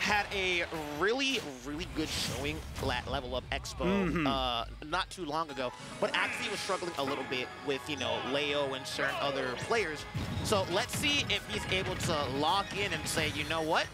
had a really good showing at Level Up Expo not too long ago, but actually was struggling a little bit with, you know, Leo and certain other players. So let's see if he's able to lock in and say, you know what?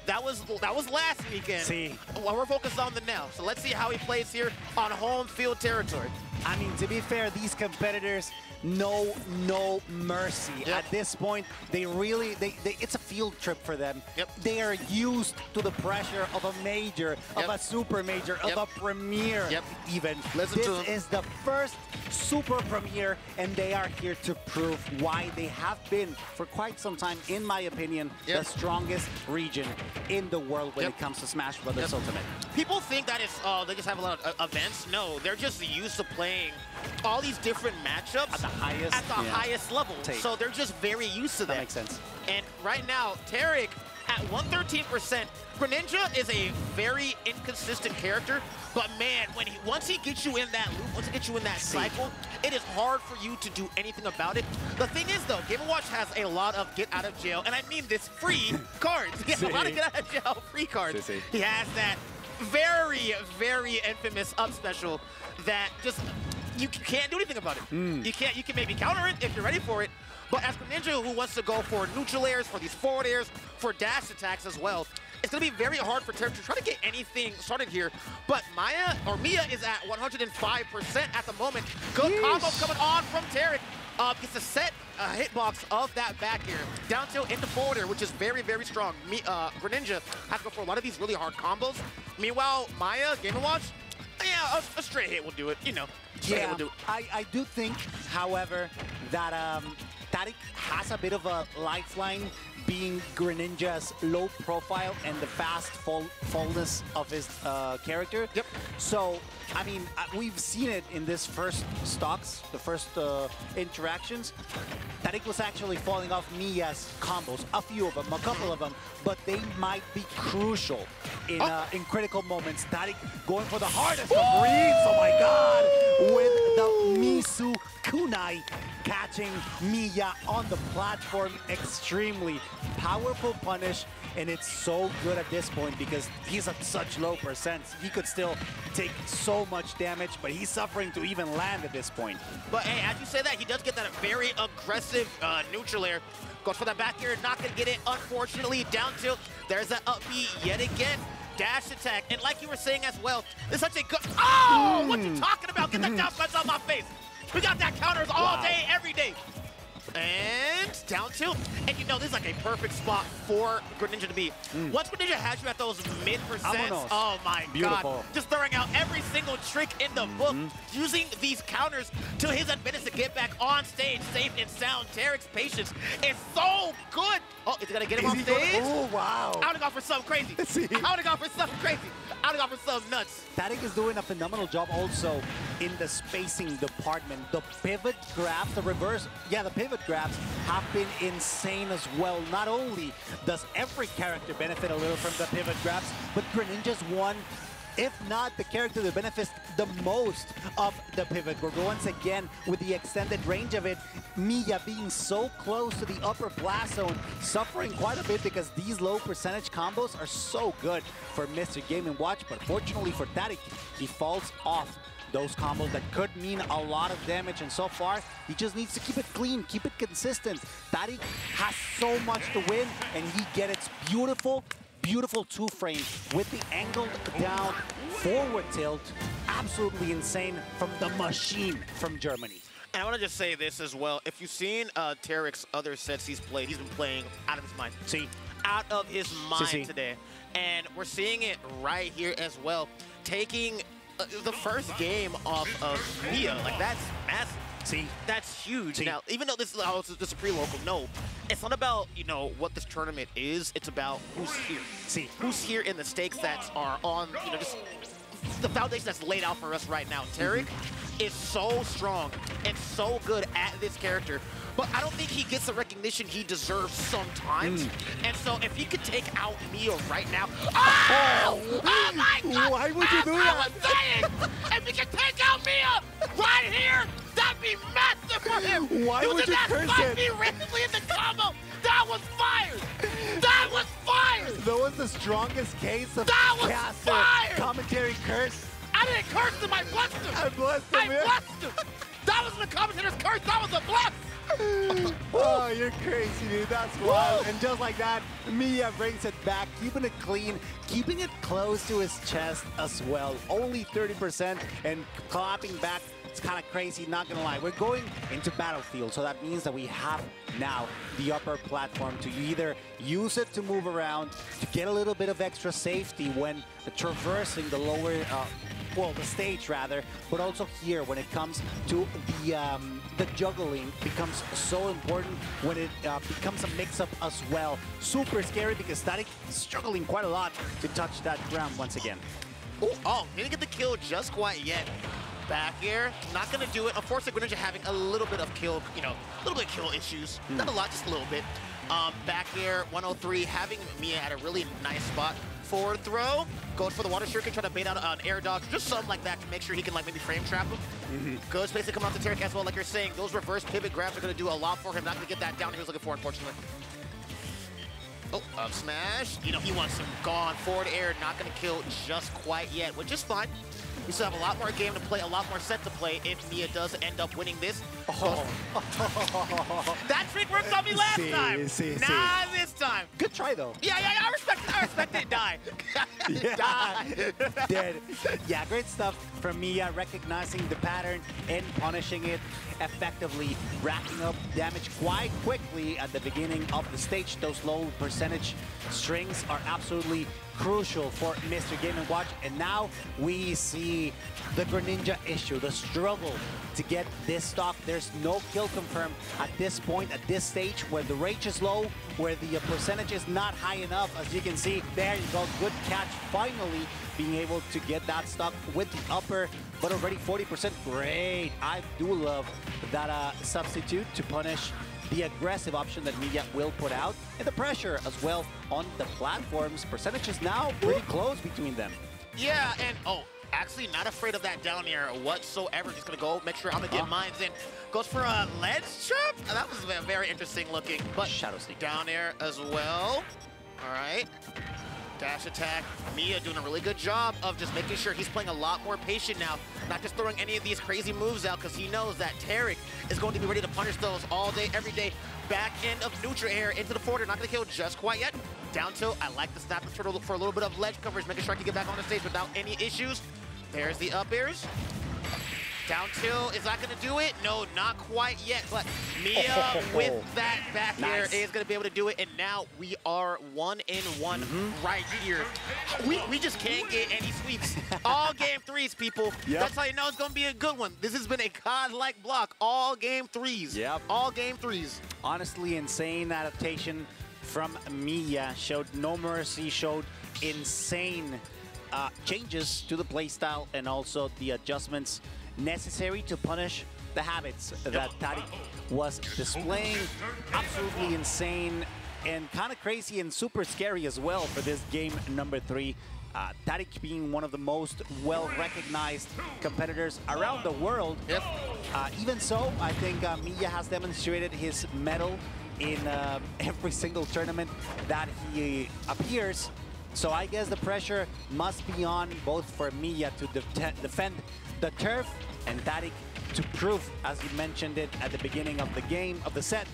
That was last weekend. See. Well, we're focused on the now. So let's see how he plays here on home field territory. I mean, to be fair, these competitors know no mercy. Yep. At this point, they really, it's a field trip for them. Yep. They are used to the pressure of a major, of a super major, of a premier even. Listen to them. This is the first super premier, and they are here to prove why they have been, for quite some time, in my opinion, the strongest region in the world when it comes to Smash Brothers Ultimate. People think that it's, they just have a lot of events. No, they're just used to playing all these different matchups at the highest level. So they're just very used to that. That makes sense. And right now, Tarik at 113%. Greninja is a very inconsistent character, but man, once he gets you in that loop, once he gets you in that cycle, it is hard for you to do anything about it. The thing is though, Game & Watch has a lot of get out of jail, and I mean this, free cards. He has a lot of get out of jail free cards. He has that very infamous up special that just, you can't do anything about it. You can maybe counter it if you're ready for it, but as Greninja, who wants to go for neutral airs, for these forward airs, for dash attacks as well, it's going to be very hard for Tarik to try to get anything started here. But Miya is at 105% at the moment. Good combo coming on from Tarik. Gets a set hitbox of that back air. Down tilt into forward air, which is very strong. Greninja has to go for a lot of these really hard combos. Meanwhile, Miya, Game & Watch, yeah, a straight hit will do it, you know. Straight hit will do it. I do think, however, that Tarik has a bit of a lifeline being Greninja's low profile and the fast fullness of his character. So, I mean, we've seen it in this first stocks, the first interactions. Tarik was actually falling off Miya's combos, a few of them, a couple of them, but they might be crucial in critical moments. Tarik going for the hardest of reads, oh my god, with the Misu Kunai catching Miya on the platform. Extremely powerful punish, and it's so good at this point because he's at such low percent. He could still take so much damage, but he's suffering to even land at this point. But hey, as you say that, he does get that very aggressive neutral air. Goes for that back air, not gonna get it, unfortunately. Down tilt, there's that up B yet again. Dash attack, and like you were saying as well, it's such a good, oh, what you talking about? Get that down punch on my face. We got that counters all day, every day. And down tilt. And you know, this is like a perfect spot for Greninja to be. Once Greninja has you at those mid-percents, oh my god. Just throwing out every single trick in the book, using these counters to his advantage to get back on stage, safe and sound. Tarik's patience is so good. Oh, is he gonna get him off stage? Oh, wow. I would've gone for something crazy. I would've gone for something crazy. I would've gone for something nuts. Tarik is doing a phenomenal job also in the spacing department. The pivot grabs, the reverse, the pivot grabs have been insane as well. Not only does every character benefit a little from the pivot grabs, but Greninja's one, if not the character that benefits the most of the pivot. We're once again with the extended range of it. Miya being so close to the upper blast zone, suffering quite a bit because these low percentage combos are so good for Mr. Game & Watch, but fortunately for Tarik, he falls off those combos that could mean a lot of damage, and so far, he just needs to keep it clean, keep it consistent. Tarik has so much to win, and he gets beautiful two-frame with the angled down forward tilt. Absolutely insane from the machine from Germany. And I want to just say this as well. If you've seen Tarik's other sets he's been playing out of his mind. Out of his mind today. And we're seeing it right here as well. Taking the first game off of Miya, like that's massive. That's huge. Now, even though this is pre-local, no, it's not about, you know, what this tournament is. It's about who's here. Who's here in the stakes that are on, you know, just the foundation that's laid out for us right now. Tarik is so strong and so good at this character, but I don't think he gets the recognition he deserves sometimes. And so if he could take out Miya right now, oh my god! Why would you do that? I was saying, if he could take out Miya right here, that'd be massive for him. Why would you curse it? Me randomly in the combo. That was fire. That was fire. That was the strongest case of That was caster fire! commentary curse. I didn't curse him, I blessed him! I blessed him, I blessed him! That wasn't a commentator's curse, that was a bless! Oh, you're crazy, dude. That's wild. And just like that, Miya brings it back, keeping it clean, keeping it close to his chest as well. Only 30% and clapping back. It's kind of crazy, not gonna lie. We're going into Battlefield, so that means that we have now the upper platform to either use it to move around, to get a little bit of extra safety when traversing the lower, well, the stage rather, but also here when it comes to the juggling becomes so important when it becomes a mix-up as well. Super scary because Tarik is struggling quite a lot to touch that ground once again. Oh, didn't get the kill just quite yet. Back air, not gonna do it. Unfortunately, Greninja having a little bit of kill, a little bit of kill issues. Not a lot, just a little bit. Back air, 103, having Miya at a really nice spot. Forward throw, goes for the water shuriken, trying to bait out an air dodge, just something like that to make sure he can maybe frame trap him. Good spacing coming off the Tarik as well, like you're saying. Those reverse pivot grabs are gonna do a lot for him. Not gonna get that down he was looking for, unfortunately. Oh, up smash. He wants some gone. Forward air, not gonna kill just quite yet, which is fine. We still have a lot more game to play, a lot more set to play if Miya does end up winning this. That trick worked on me last time. Not this time. Good try, though. Yeah, I respect it. Die. Die. Dead. Yeah, great stuff from Miya, recognizing the pattern and punishing it effectively, racking up damage quite quickly at the beginning of the stage. Those low percentage strings are absolutely crucial for Mr. Game & Watch. And now we see the Greninja issue, the struggle to get this stock. There's no kill confirmed at this point, at this stage, where the rage is low, where the percentage is not high enough. As you can see, there you go, good catch. Finally being able to get that stock with the upper, but already 40%. Great. I do love that substitute to punish the aggressive option that Miya will put out, and the pressure as well on the platforms. Percentages now pretty close between them. Yeah, and actually not afraid of that down air whatsoever. Just gonna go make sure I'm gonna get mines in. Goes for a ledge trap. That was very interesting looking, but Shadow Sneak down air as well. All right. Dash attack. Miya doing a really good job of just making sure he's playing a lot more patient now. Not just throwing any of these crazy moves out because he knows that Tarik is going to be ready to punish those all day, every day. Back end of neutral air into the forward. Not going to kill just quite yet. Down tilt. I like the snap and turtle for a little bit of ledge coverage, making sure I can get back on the stage without any issues. There's the up airs. Down tilt is not going to do it. No, not quite yet. But Miya with that back air is going to be able to do it. And now we are 1-in-1 right here. We just can't get any sweeps. All game threes, people. Yep. That's how you know it's going to be a good one. This has been a godlike block. All game threes. Yep. All game threes. Honestly, insane adaptation from Miya. Showed no mercy, showed insane changes to the playstyle and also the adjustments necessary to punish the habits that Tarik was displaying. Absolutely insane and kind of crazy and super scary as well for this game number 3. Tarik being one of the most well-recognized competitors around the world. Yep. Even so, I think Miya has demonstrated his mettle in every single tournament that he appears. So I guess the pressure must be on both for Miya to defend the turf and Tarik to prove, as you mentioned it at the beginning of the game, of the set,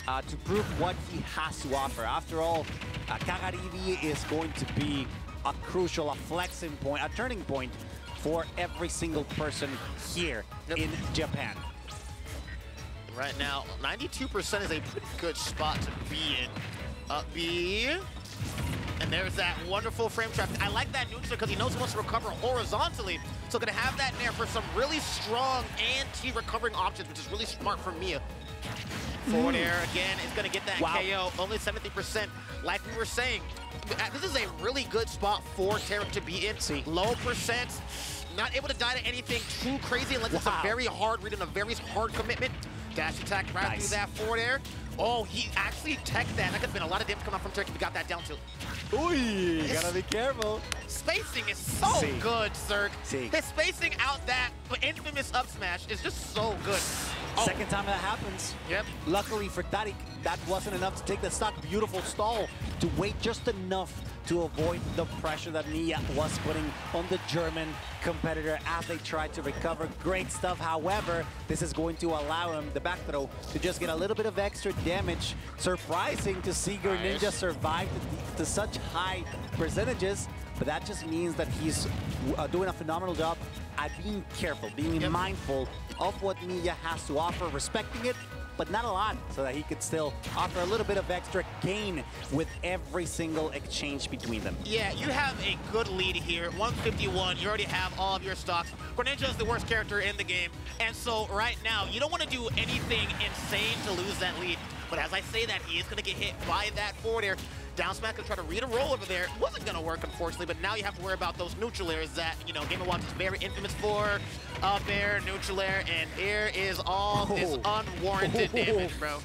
to prove what he has to offer. After all, Kagaribi is going to be a crucial, a flexing point, a turning point for every single person here in Japan. Right now, 92% is a pretty good spot to be in. Up B. And there's that wonderful frame trap. I like that neutral because he knows he wants to recover horizontally. So gonna have that in there for some really strong anti-recovering options, which is really smart from Miya. Forward air again is gonna get that KO. Only 70%. Like we were saying, this is a really good spot for Tarik to be in. Low percent. Not able to die to anything too crazy unless it's a very hard read and a very hard commitment. Dash attack right through that forward air. Oh, he actually teched that. That could have been a lot of damage coming out from Tarik if he got that down tilt. Ooh, gotta be careful. Spacing is so good, Zerg. His spacing out that infamous up smash is just so good. Second time that happens. Yep. Luckily for Tarik, that wasn't enough to take the stock. Beautiful stall to wait just enough to avoid the pressure that Miya was putting on the German competitor as they tried to recover. Great stuff. However, this is going to allow him, the back throw, to just get a little bit of extra damage. Surprising to see Greninja survive to such high percentages, but that just means that he's doing a phenomenal job at being careful, being mindful of what Miya has to offer, respecting it, but not a lot, so that he could still offer a little bit of extra gain with every single exchange between them. Yeah, you have a good lead here, 151. You already have all of your stocks. Greninja is the worst character in the game, and so right now, you don't want to do anything insane to lose that lead. But as I say that, he is going to get hit by that forward air. Down smash going to try to read a roll over there. Wasn't going to work, unfortunately, but now you have to worry about those neutral airs that, you know, Game & Watch is very infamous for. Up air, neutral air, and here is all this unwarranted damage, bro.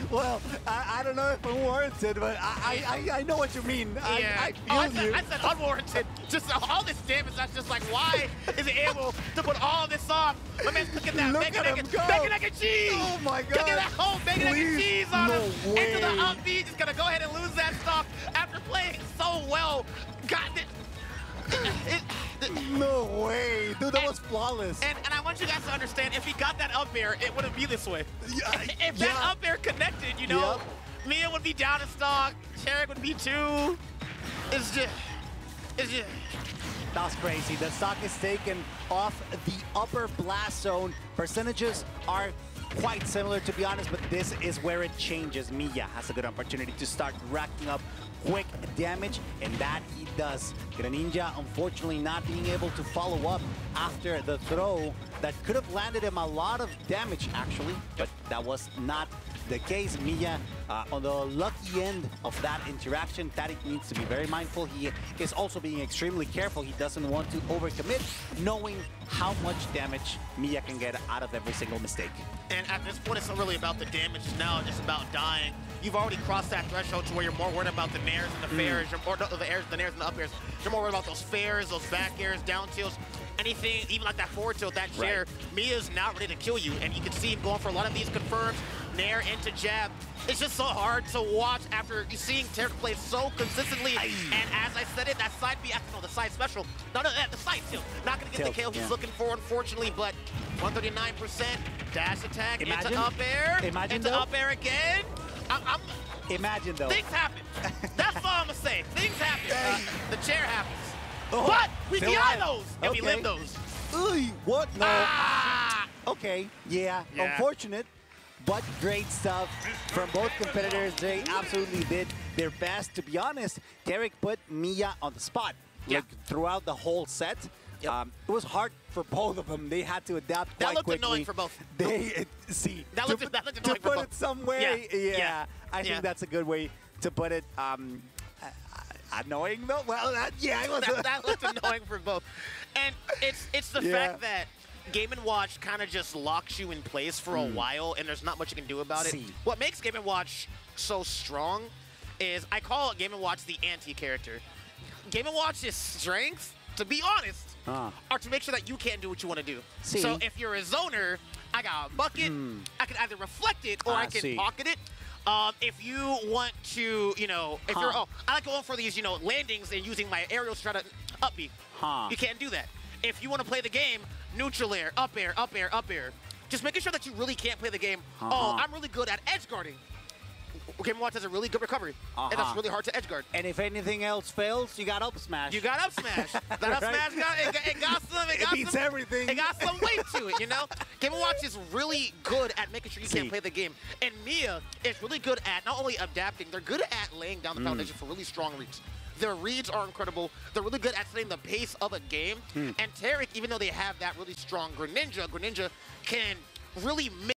Well, I don't know if unwarranted, but I know what you mean. Yeah. I said unwarranted. Just all this damage, that's just like, why is he able to put all this off? My man's cooking that bacon egg and cheese. Oh my God. Look at that whole bacon egg and cheese on him. Way. Into the up B, just gonna go ahead and lose that stock after playing so well. Got it. No way. Dude, that was flawless. And I want you guys to understand, if he got that up air, it wouldn't be this way. If that up air connected, you know, Miya would be down in stock, Tarik would be 2. It's just... That was crazy. The stock is taken off the upper blast zone. Percentages are quite similar, to be honest, but this is where it changes. Miya has a good opportunity to start racking up quick damage, and that he does. Greninja, unfortunately, not being able to follow up after the throw that could have landed him a lot of damage, actually, but that was not the case. Miya on the lucky end of that interaction. Tarik needs to be very mindful. He is also being extremely careful. He doesn't want to overcommit, knowing how much damage Miya can get out of every single mistake. And at this point, it's not really about the damage. Now it's about dying. You've already crossed that threshold to where you're more worried about the nairs and the fairs, or the nairs and the up airs. You're more worried about those fairs, those back airs, down tilts, anything, even like that forward tilt, that chair. Miya's now ready to kill you, and you can see him going for a lot of these confirms, nair into jab. It's just so hard to watch after seeing Tarik play so consistently. And as I said it, that side B, the side special, no, the side tilt. Not going to get the KO he's looking for, unfortunately, but 139%, dash attack, into up air, into up air again. Imagine though. Things happen. That's all I'm going to say. Things happen. The chair happens. But we DI those, and we live those. What? No. Okay, yeah, unfortunate. But great stuff from both competitors. They absolutely did their best. To be honest, Tarik put Miya on the spot like, throughout the whole set. It was hard for both of them. They had to adapt quite quickly. That looked annoying for both. They that looked annoying for both. To put it some way, I think that's a good way to put it. Annoying though? Well, that looked annoying for both. And it's the fact that Game & Watch kind of just locks you in place for a while, and there's not much you can do about it. What makes Game & Watch so strong is, I call Game & Watch the anti-character. Game & Watch's strength, to be honest, are to make sure that you can't do what you want to do. So if you're a zoner, I got a bucket, I can either reflect it or I can pocket it. If you want to, you know, if you're, I like going for these, you know, landings and using my aerials to try to up B. You can't do that. If you want to play the game, neutral air, up air, up air, up air. Just making sure that you really can't play the game. Oh, I'm really good at edge guarding. Game & Watch has a really good recovery, and that's really hard to edge guard. And if anything else fails, you got up smash. You got up smash. That up smash beats everything. It got some weight to it, you know? Game & Watch is really good at making sure you can't play the game. And Miya is really good at not only adapting, they're good at laying down the foundation for really strong reads. Their reads are incredible. They're really good at setting the pace of a game. And Tarik, even though they have that really strong Greninja can really make